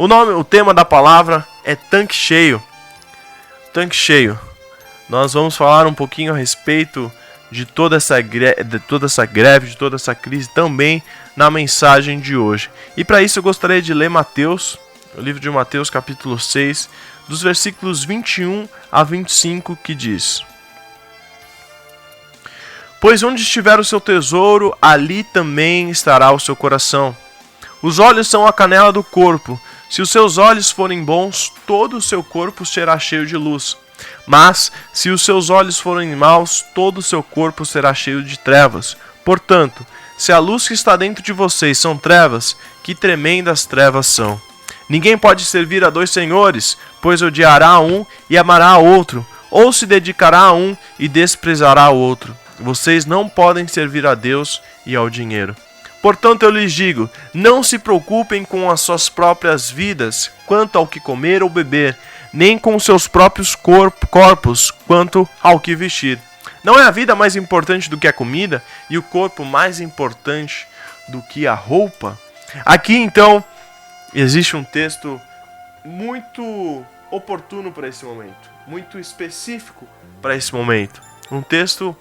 O tema da palavra é tanque cheio. Tanque cheio. Nós vamos falar um pouquinho a respeito de toda essa greve, de toda essa crise também na mensagem de hoje. E para isso eu gostaria de ler Mateus, o livro de Mateus capítulo 6, dos versículos 21 a 25, que diz: Pois onde estiver o seu tesouro, ali também estará o seu coração. Os olhos são a canela do corpo. Se os seus olhos forem bons, todo o seu corpo será cheio de luz. Mas, se os seus olhos forem maus, todo o seu corpo será cheio de trevas. Portanto, se a luz que está dentro de vocês são trevas, que tremendas trevas são. Ninguém pode servir a 2 senhores, pois odiará a um e amará a outro, ou se dedicará a um e desprezará o outro. Vocês não podem servir a Deus e ao dinheiro. Portanto, eu lhes digo, não se preocupem com as suas próprias vidas, quanto ao que comer ou beber, nem com seus próprios corpos, quanto ao que vestir. Não é a vida mais importante do que a comida, e o corpo mais importante do que a roupa? Aqui, então, existe um texto muito oportuno para esse momento, muito específico para esse momento. Um texto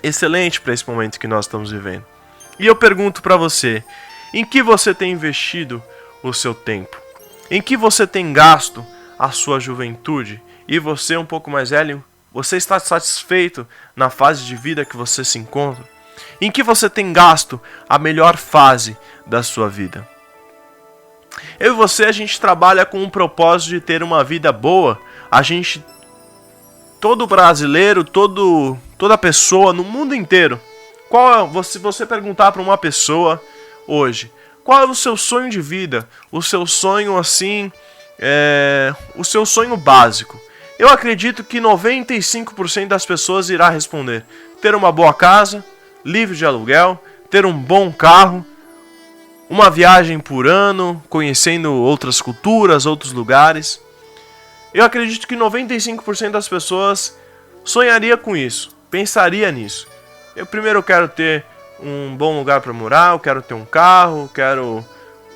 excelente para esse momento que nós estamos vivendo. E eu pergunto para você, em que você tem investido o seu tempo? Em que você tem gasto a sua juventude? E você, um pouco mais velho, você está satisfeito na fase de vida que você se encontra? Em que você tem gasto a melhor fase da sua vida? Eu e você, a gente trabalha com o propósito de ter uma vida boa. Todo brasileiro, toda pessoa no mundo inteiro. Se você perguntar para uma pessoa hoje, qual é o seu sonho de vida? O seu sonho o seu sonho básico. Eu acredito que 95% das pessoas irá responder: ter uma boa casa, livre de aluguel, ter um bom carro, uma viagem por ano, conhecendo outras culturas, outros lugares. Eu acredito que 95% das pessoas sonharia com isso, pensaria nisso. Eu primeiro quero ter um bom lugar para morar, eu quero ter um carro, quero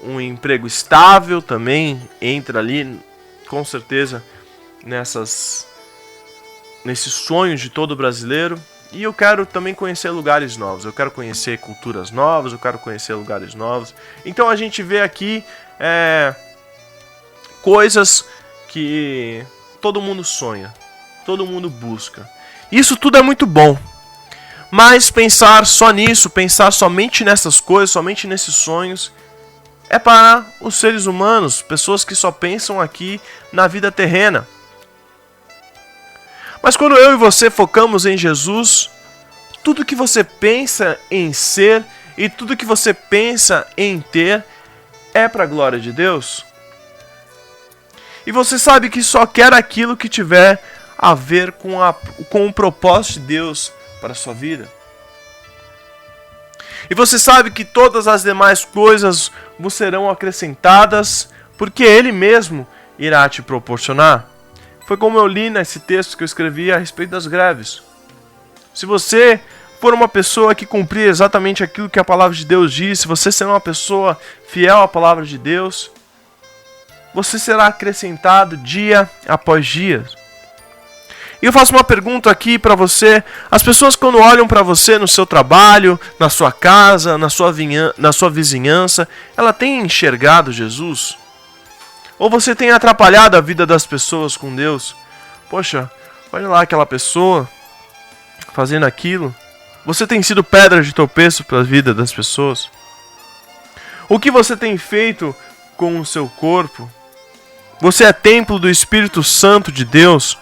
um emprego estável também, entra ali com certeza nesses sonhos de todo brasileiro. E eu quero também conhecer lugares novos, eu quero conhecer culturas novas, eu quero conhecer lugares novos. Então a gente vê aqui coisas que todo mundo sonha, todo mundo busca. Isso tudo é muito bom. Mas pensar só nisso, pensar somente nessas coisas, somente nesses sonhos, é para os seres humanos, pessoas que só pensam aqui na vida terrena. Mas quando eu e você focamos em Jesus, tudo que você pensa em ser e tudo que você pensa em ter é para a glória de Deus. E você sabe que só quer aquilo que tiver a ver com o propósito de Deus para a sua vida. E você sabe que todas as demais coisas vos serão acrescentadas, porque Ele mesmo irá te proporcionar. Foi como eu li nesse texto que eu escrevi a respeito das greves. Se você for uma pessoa que cumprir exatamente aquilo que a palavra de Deus diz, se você ser uma pessoa fiel à palavra de Deus, você será acrescentado dia após dia. E eu faço uma pergunta aqui para você. As pessoas quando olham para você no seu trabalho, na sua casa, na sua vizinhança, ela tem enxergado Jesus? Ou você tem atrapalhado a vida das pessoas com Deus? Poxa, olha lá aquela pessoa fazendo aquilo. Você tem sido pedra de tropeço para a vida das pessoas? O que você tem feito com o seu corpo? Você é templo do Espírito Santo de Deus?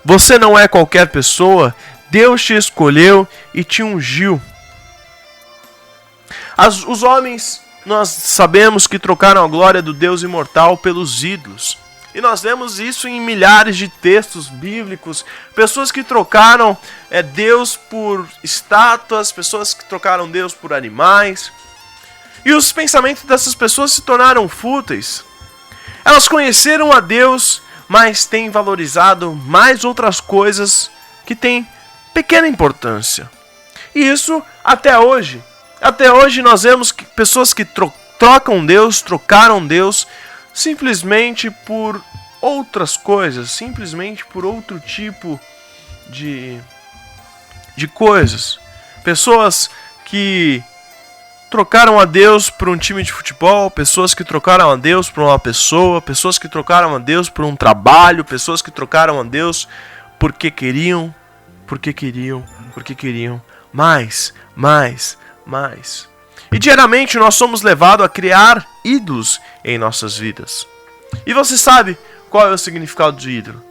Você não é qualquer pessoa, Deus te escolheu e te ungiu. Os homens, nós sabemos que trocaram a glória do Deus imortal pelos ídolos. E nós vemos isso em milhares de textos bíblicos. Pessoas que trocaram Deus por estátuas, pessoas que trocaram Deus por animais. E os pensamentos dessas pessoas se tornaram fúteis. Elas conheceram a Deus, mas têm valorizado mais outras coisas que têm pequena importância. E isso até hoje. Até hoje nós vemos que pessoas que trocaram Deus simplesmente por outras coisas, simplesmente por outro tipo de coisas. Pessoas que trocaram a Deus por um time de futebol, pessoas que trocaram a Deus por uma pessoa, pessoas que trocaram a Deus por um trabalho, pessoas que trocaram a Deus porque queriam, mais. E diariamente nós somos levados a criar ídolos em nossas vidas. E você sabe qual é o significado de ídolo?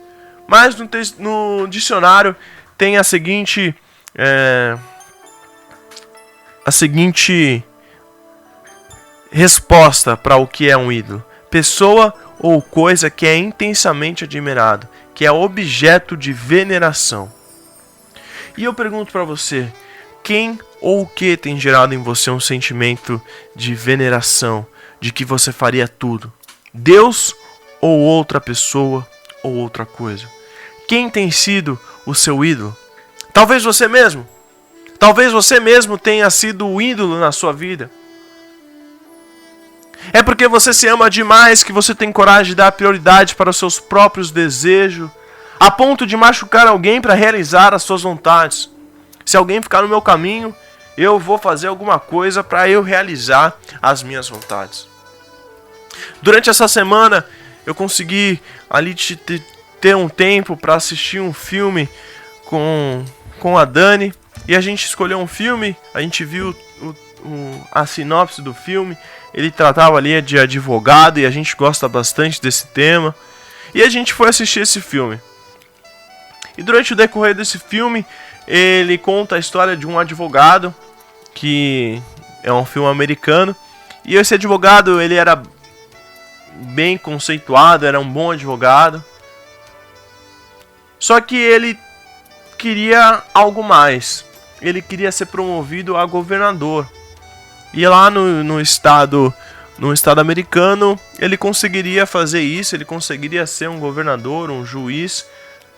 Mas no dicionário tem a seguinte resposta para o que é um ídolo: pessoa ou coisa que é intensamente admirado, que é objeto de veneração. E eu pergunto para você, quem ou o que tem gerado em você um sentimento de veneração, de que você faria tudo? Deus ou outra pessoa ou outra coisa? Quem tem sido o seu ídolo? Talvez você mesmo. Talvez você mesmo tenha sido o ídolo na sua vida. É porque você se ama demais que você tem coragem de dar prioridade para os seus próprios desejos, a ponto de machucar alguém para realizar as suas vontades. Se alguém ficar no meu caminho, eu vou fazer alguma coisa para eu realizar as minhas vontades. Durante essa semana, eu consegui ali ter um tempo para assistir um filme com a Dani. E a gente escolheu um filme, a gente viu a sinopse do filme. Ele tratava ali de advogado e a gente gosta bastante desse tema. E a gente foi assistir esse filme. E durante o decorrer desse filme, ele conta a história de um advogado, que é um filme americano. E esse advogado, ele era bem conceituado, era um bom advogado. Só que ele queria algo mais. Ele queria ser promovido a governador. E lá no estado americano, ele conseguiria fazer isso, ele conseguiria ser um governador, um juiz,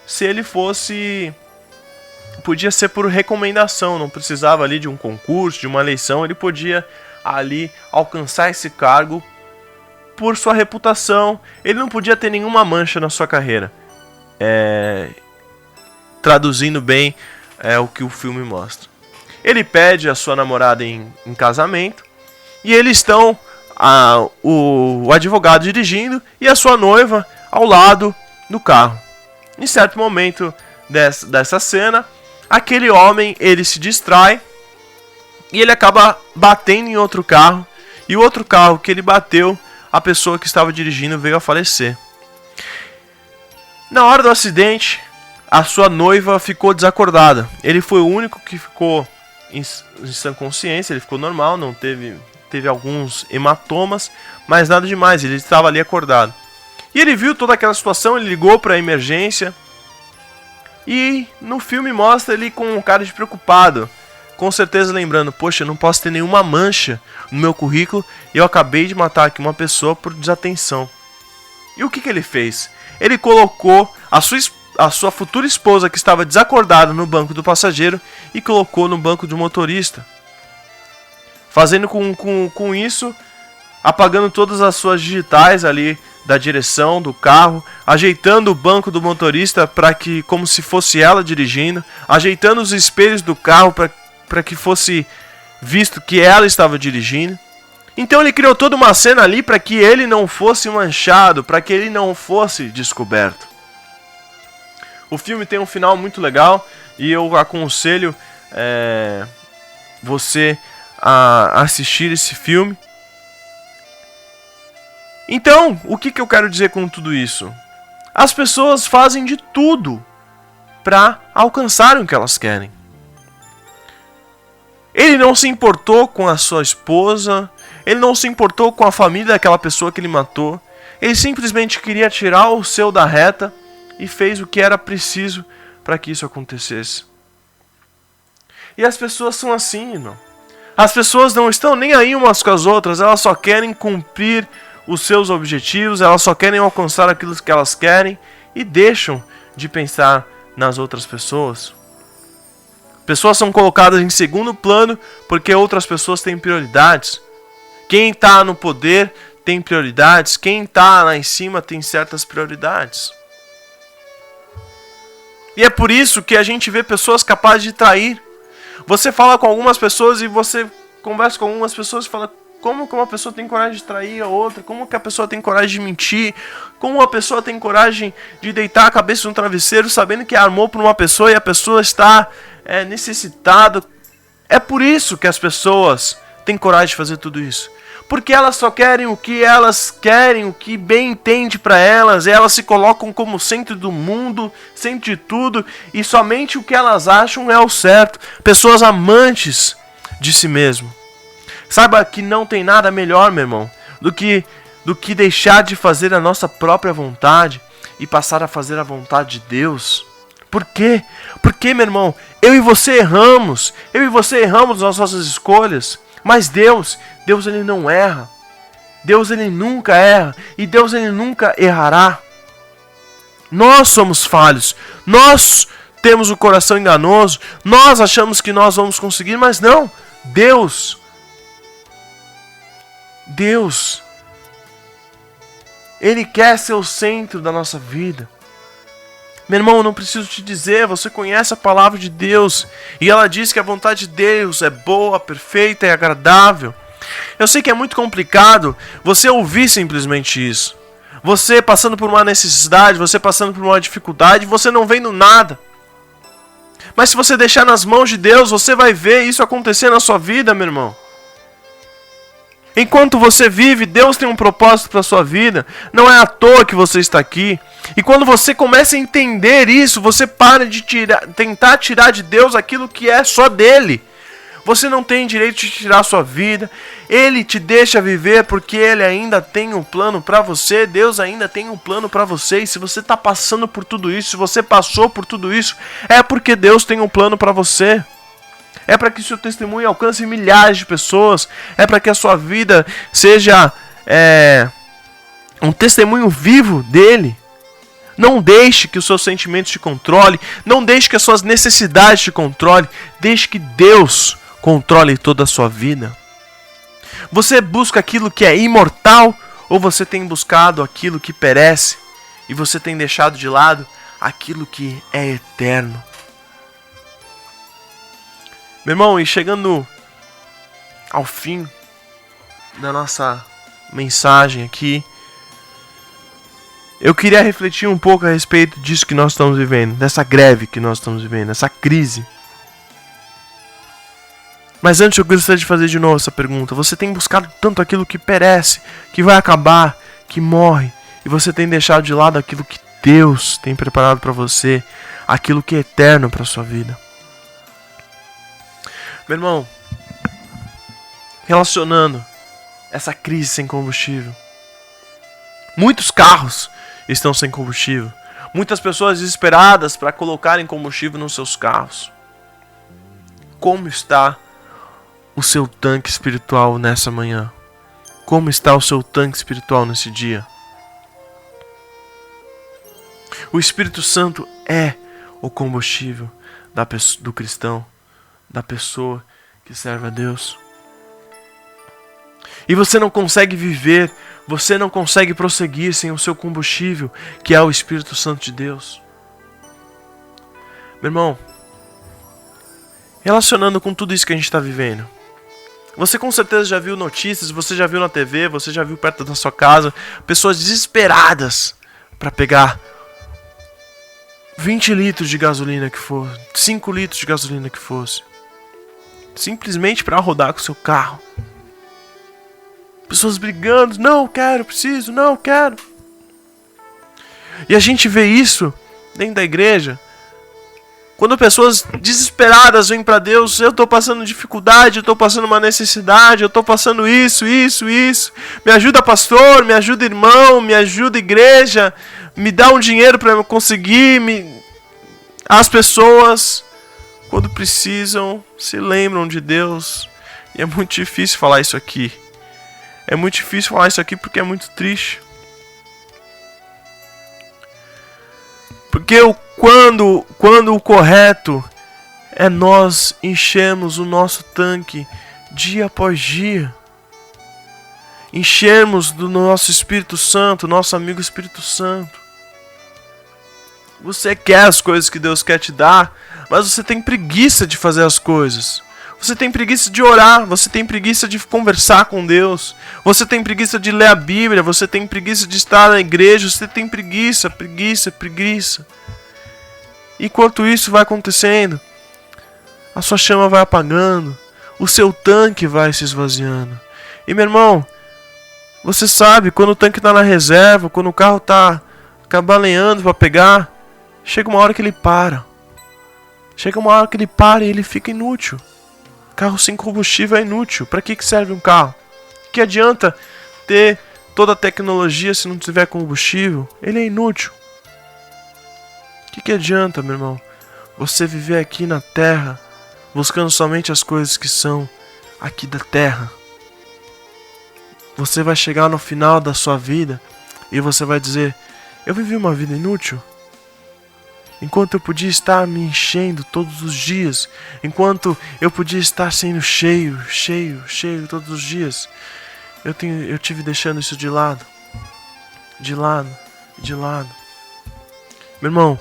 se ele fosse... Podia ser por recomendação, não precisava ali de um concurso, de uma eleição, ele podia ali alcançar esse cargo por sua reputação. Ele não podia ter nenhuma mancha na sua carreira. Traduzindo bem o que o filme mostra. Ele pede a sua namorada em casamento. E eles estão, o advogado dirigindo e a sua noiva ao lado do carro. Em certo momento dessa cena, aquele homem, ele se distrai e ele acaba batendo em outro carro. E o outro carro que ele bateu, a pessoa que estava dirigindo veio a falecer. Na hora do acidente, a sua noiva ficou desacordada. Ele foi o único que ficou em sã consciência, ele ficou normal, não teve alguns hematomas, mas nada demais, ele estava ali acordado. E ele viu toda aquela situação, ele ligou para a emergência. E no filme mostra ele com um cara de preocupado, com certeza lembrando: poxa, eu não posso ter nenhuma mancha no meu currículo, e eu acabei de matar aqui uma pessoa por desatenção. E o que ele fez? Ele colocou a sua futura esposa, que estava desacordada, no banco do passageiro e colocou no banco do motorista. Fazendo com isso, apagando todas as suas digitais ali da direção do carro, ajeitando o banco do motorista para que, como se fosse ela dirigindo, ajeitando os espelhos do carro para que fosse visto que ela estava dirigindo. Então ele criou toda uma cena ali para que ele não fosse manchado, para que ele não fosse descoberto. O filme tem um final muito legal e eu aconselho você a assistir esse filme. Então, o que eu quero dizer com tudo isso? As pessoas fazem de tudo para alcançar o que elas querem. Ele não se importou com a sua esposa, ele não se importou com a família daquela pessoa que ele matou. Ele simplesmente queria tirar o seu da reta e fez o que era preciso para que isso acontecesse. E as pessoas são assim, irmão. As pessoas não estão nem aí umas com as outras, elas só querem cumprir os seus objetivos, elas só querem alcançar aquilo que elas querem e deixam de pensar nas outras pessoas. Pessoas são colocadas em segundo plano porque outras pessoas têm prioridades. Quem está no poder tem prioridades, quem está lá em cima tem certas prioridades. E é por isso que a gente vê pessoas capazes de trair. Você fala com algumas pessoas e você conversa com algumas pessoas e fala: como que uma pessoa tem coragem de trair a outra? Como que a pessoa tem coragem de mentir? Como uma pessoa tem coragem de deitar a cabeça no travesseiro sabendo que armou para uma pessoa e a pessoa está necessitada? É por isso que as pessoas têm coragem de fazer tudo isso. Porque elas só querem o que elas querem, o que bem entende para elas. E elas se colocam como centro do mundo, centro de tudo. E somente o que elas acham é o certo. Pessoas amantes de si mesmo. Saiba que não tem nada melhor, meu irmão, do que deixar de fazer a nossa própria vontade e passar a fazer a vontade de Deus. Por quê? Porque, meu irmão, eu e você erramos nas nossas escolhas, mas Deus ele não erra. Deus ele nunca erra e Deus ele nunca errará. Nós somos falhos, nós temos o coração enganoso, nós achamos que nós vamos conseguir, mas não, Deus, Ele quer ser o centro da nossa vida. Meu irmão, eu não preciso te dizer, você conhece a palavra de Deus. E ela diz que a vontade de Deus é boa, perfeita e agradável. Eu sei que é muito complicado você ouvir simplesmente isso. Você passando por uma necessidade, você passando por uma dificuldade, você não vendo nada. Mas se você deixar nas mãos de Deus, você vai ver isso acontecer na sua vida, meu irmão. Enquanto você vive, Deus tem um propósito para a sua vida. Não é à toa que você está aqui. E quando você começa a entender isso, você para de tentar tirar de Deus aquilo que é só dele. Você não tem direito de tirar a sua vida. Ele te deixa viver porque ele ainda tem um plano para você. Deus ainda tem um plano para você. E se você está passando por tudo isso, se você passou por tudo isso, é porque Deus tem um plano para você. É para que o seu testemunho alcance milhares de pessoas. É para que a sua vida seja um testemunho vivo dele. Não deixe que os seus sentimentos te controlem. Não deixe que as suas necessidades te controlem. Deixe que Deus controle toda a sua vida. Você busca aquilo que é imortal ou você tem buscado aquilo que perece? E você tem deixado de lado aquilo que é eterno? Meu irmão, e chegando ao fim da nossa mensagem aqui, eu queria refletir um pouco a respeito disso que nós estamos vivendo, dessa greve que nós estamos vivendo, essa crise. Mas antes eu gostaria de fazer de novo essa pergunta. Você tem buscado tanto aquilo que perece, que vai acabar, que morre, e você tem deixado de lado aquilo que Deus tem preparado para você, aquilo que é eterno para a sua vida? Meu irmão, relacionando essa crise sem combustível, muitos carros estão sem combustível. Muitas pessoas desesperadas para colocarem combustível nos seus carros. Como está o seu tanque espiritual nessa manhã? Como está o seu tanque espiritual nesse dia? O Espírito Santo é o combustível do cristão, da pessoa que serve a Deus. E você não consegue viver, você não consegue prosseguir sem o seu combustível, que é o Espírito Santo de Deus. Meu irmão, relacionando com tudo isso que a gente está vivendo, você com certeza já viu notícias, você já viu na TV, você já viu perto da sua casa, pessoas desesperadas para pegar 20 litros de gasolina que for, 5 litros de gasolina que fosse, simplesmente para rodar com o seu carro. Pessoas brigando, não quero, preciso, não quero. E a gente vê isso dentro da igreja, quando pessoas desesperadas vêm para Deus. Eu estou passando dificuldade, eu estou passando uma necessidade, eu estou passando isso. Me ajuda, pastor, me ajuda, irmão, me ajuda, igreja, me dá um dinheiro para eu conseguir. As pessoas, quando precisam, se lembram de Deus. E é muito difícil falar isso aqui. É muito difícil falar isso aqui porque é muito triste. Porque quando o correto é nós enchermos o nosso tanque dia após dia. enchermos do nosso Espírito Santo, nosso amigo Espírito Santo. Você quer as coisas que Deus quer te dar, mas você tem preguiça de fazer as coisas. Você tem preguiça de orar, você tem preguiça de conversar com Deus, você tem preguiça de ler a Bíblia, você tem preguiça de estar na igreja, você tem preguiça. Enquanto isso vai acontecendo, a sua chama vai apagando, o seu tanque vai se esvaziando. E meu irmão, você sabe, quando o tanque está na reserva, quando o carro está cambaleando para pegar, chega uma hora que ele para. Chega uma hora que ele para e ele fica inútil. Carro sem combustível é inútil. Para que serve um carro? Que adianta ter toda a tecnologia se não tiver combustível? Ele é inútil. Que adianta, meu irmão, você viver aqui na terra buscando somente as coisas que são aqui da terra? Você vai chegar no final da sua vida e você vai dizer: eu vivi uma vida inútil. Enquanto eu podia estar me enchendo todos os dias, enquanto eu podia estar sendo cheio todos os dias, eu tive deixando isso de lado. Meu irmão,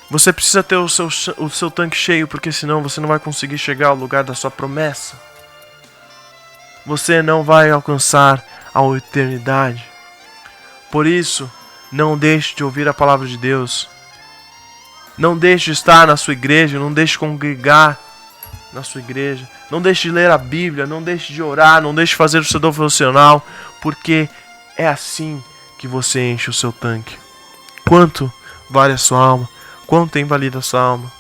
você precisa ter o seu tanque cheio, porque senão você não vai conseguir chegar ao lugar da sua promessa. Você não vai alcançar a eternidade. Por isso, não deixe de ouvir a palavra de Deus. Não deixe de estar na sua igreja, não deixe de congregar na sua igreja. Não deixe de ler a Bíblia, não deixe de orar, não deixe de fazer o seu devocional, porque é assim que você enche o seu tanque. Quanto vale a sua alma? Quanto tem valido a sua alma?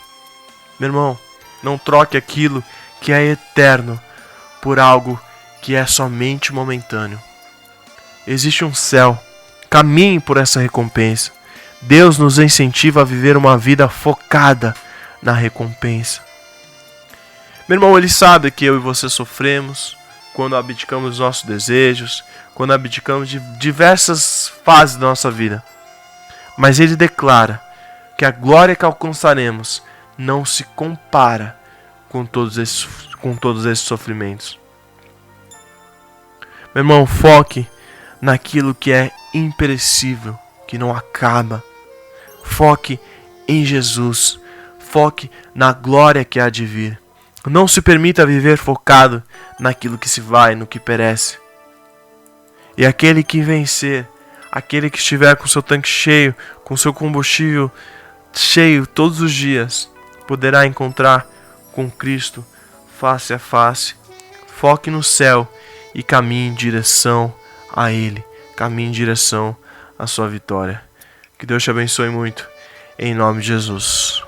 Meu irmão, não troque aquilo que é eterno por algo que é somente momentâneo. Existe um céu. Caminhe por essa recompensa. Deus nos incentiva a viver uma vida focada na recompensa. Meu irmão, Ele sabe que eu e você sofremos quando abdicamos dos nossos desejos, quando abdicamos de diversas fases da nossa vida. Mas Ele declara que a glória que alcançaremos não se compara com todos esses sofrimentos. Meu irmão, foque naquilo que é imperecível, que não acaba. Foque em Jesus. Foque na glória que há de vir. Não se permita viver focado naquilo que se vai, no que perece. E aquele que vencer, aquele que estiver com seu tanque cheio, com seu combustível cheio todos os dias, poderá encontrar com Cristo face a face. Foque no céu e caminhe em direção a Ele. Caminhe em direção à sua vitória. Que Deus te abençoe muito, em nome de Jesus.